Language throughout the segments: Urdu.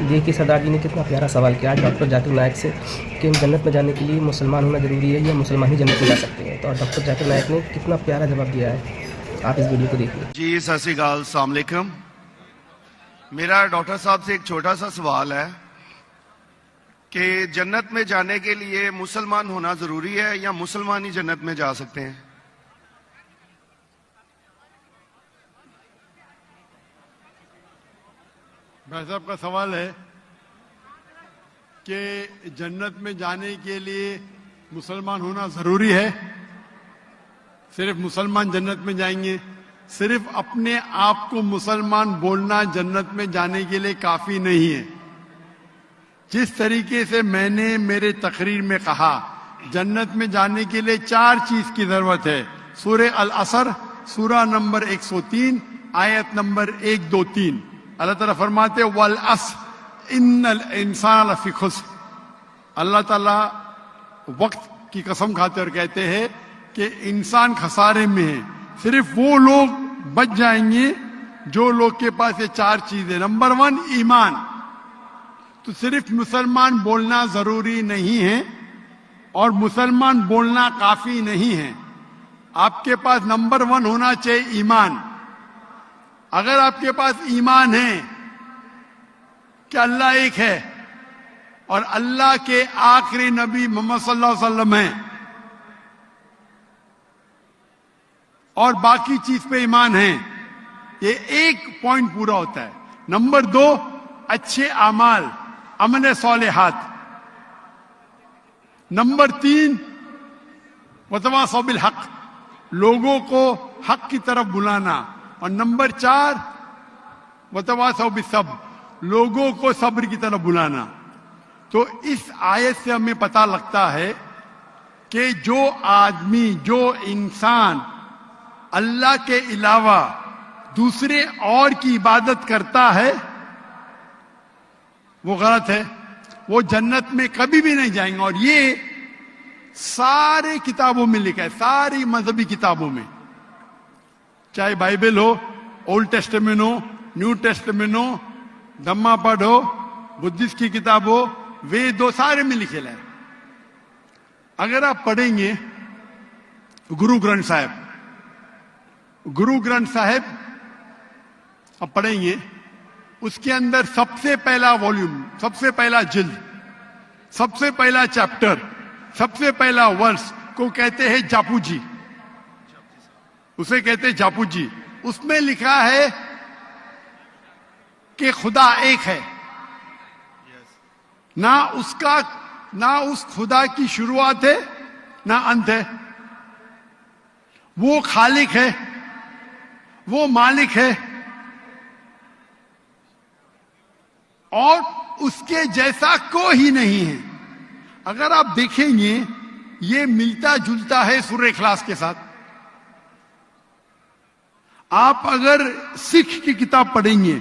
دیکھیے سردار جی نے کتنا پیارا سوال کیا ڈاکٹر ذاکر نائک سے کہ جنت میں جانے کے لیے مسلمان ہونا ضروری ہے یا مسلمان ہی جنت میں جا سکتے ہیں. تو ڈاکٹر ذاکر نائک نے کتنا پیارا جواب دیا ہے, آپ اس ویڈیو کو دیکھیے. جی ست سری اکال, السلام علیکم. میرا ڈاکٹر صاحب سے ایک چھوٹا سا سوال ہے کہ جنت میں جانے کے لیے مسلمان ہونا ضروری ہے یا مسلمان ہی جنت میں جا سکتے ہیں؟ بھائی صاحب کا سوال ہے کہ جنت میں جانے کے لیے مسلمان ہونا ضروری ہے, صرف مسلمان جنت میں جائیں گے؟ صرف اپنے آپ کو مسلمان بولنا جنت میں جانے کے لیے کافی نہیں ہے. جس طریقے سے میں نے میرے تقریر میں کہا جنت میں جانے کے لیے 4 چیز کی ضرورت ہے. سورہ العصر سورہ نمبر 103 آیت نمبر 1 2 3 اللہ تعالیٰ فرماتے والعصر ان الانسان لفی خسر. اللہ تعالیٰ وقت کی قسم کھاتے اور کہتے ہیں کہ انسان خسارے میں ہے. صرف وہ لوگ بچ جائیں گے جو لوگ کے پاس یہ 4 چیزیں. نمبر 1 ایمان. تو صرف مسلمان بولنا ضروری نہیں ہے اور مسلمان بولنا کافی نہیں ہے. آپ کے پاس نمبر 1 ہونا چاہیے ایمان. اگر آپ کے پاس ایمان ہے کہ اللہ ایک ہے اور اللہ کے آخری نبی محمد صلی اللہ علیہ وسلم ہیں اور باقی چیز پہ ایمان ہے, یہ ایک پوائنٹ پورا ہوتا ہے. نمبر 2 اچھے اعمال, عمل صالحات. نمبر 3 وتواصوا بالحق, لوگوں کو حق کی طرف بلانا. اور نمبر 4 وتواصوا بالصبر, لوگوں کو صبر کی طرف بلانا. تو اس آیت سے ہمیں پتہ لگتا ہے کہ جو آدمی, جو انسان اللہ کے علاوہ دوسرے اور کی عبادت کرتا ہے وہ غلط ہے, وہ جنت میں کبھی بھی نہیں جائیں گے. اور یہ سارے کتابوں میں لکھا ہے, ساری مذہبی کتابوں میں, چاہے بائبل ہو, اولڈ ٹیسٹمنٹ ہو, نیو ٹیسٹمنٹ ہو, دھما پڑھ ہو, بدھسٹ کی کتاب ہو, وید ہو, سارے میں لکھے ہے. اگر آپ پڑھیں گے گرو گرنتھ صاحب آپ پڑھیں گے, اس کے اندر سب سے پہلا والیوم, سب سے پہلا جلد, سب سے پہلا چیپٹر, سب سے پہلا ورس کو کہتے ہیں جاپو جی, اسے کہتے ہیں جاپو جی. اس میں لکھا ہے کہ خدا ایک ہے, نہ اس خدا کی شروعات ہے نہ انت ہے. وہ خالق ہے, وہ مالک ہے اور اس کے جیسا کوئی ہی نہیں ہے. اگر آپ دیکھیں گے یہ ملتا جلتا ہے سورہ اخلاص کے ساتھ. آپ اگر سکھ کی کتاب پڑھیں گے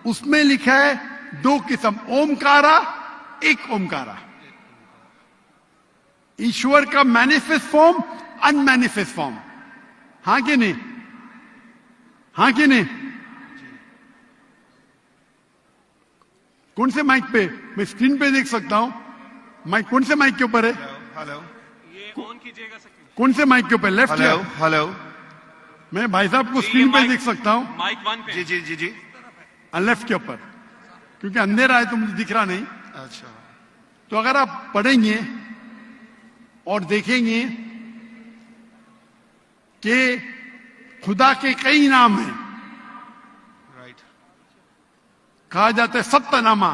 اس میں لکھا ہے 2 قسم, اومکارا, ایک اومکارا. ایشور کا مینیفیسٹ فارم, ان مینیفیسٹ فارم. ہاں کہ نہیں, ہاں کہ نہیں؟ کون سے مائک پہ, میں اسکرین پہ دیکھ سکتا ہوں مائک, کون سے مائک کے اوپر ہے؟ ہلو, کون سے مائک کے اوپر؟ لیفٹ ہے. ہلو, میں بھائی صاحب کو اسکرین پہ دیکھ سکتا ہوں, مائک 1 پہ. جی جی جی جی, لیفٹ کے اوپر, کیونکہ اندھیرا ہے تو مجھے دکھ رہا نہیں. اچھا. تو اگر آپ پڑھیں گے اور دیکھیں گے کہ خدا کے کئی نام ہیں, رائٹ, کہا جاتا ہے ست نامہ,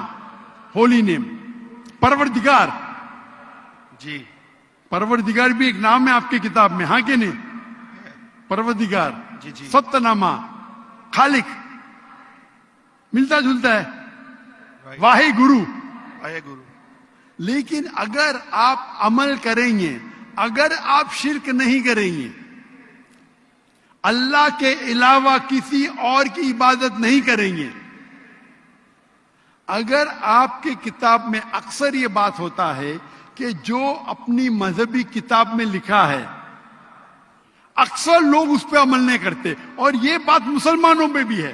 ہولی نیم. پروردگار, جی پروردگار بھی ایک نام ہے آپ کی کتاب میں, ہاں کہ نہیں؟ پروردگار, جی جی, ست نامہ, خالق, ملتا جلتا ہے. واہی گرو. آئے گرو. لیکن اگر آپ عمل کریں گے, اگر آپ شرک نہیں کریں گے, اللہ کے علاوہ کسی اور کی عبادت نہیں کریں گے, اگر آپ کی کتاب میں اکثر یہ بات ہوتا ہے کہ جو اپنی مذہبی کتاب میں لکھا ہے اکثر لوگ اس پہ عمل نہیں کرتے, اور یہ بات مسلمانوں میں بھی ہے.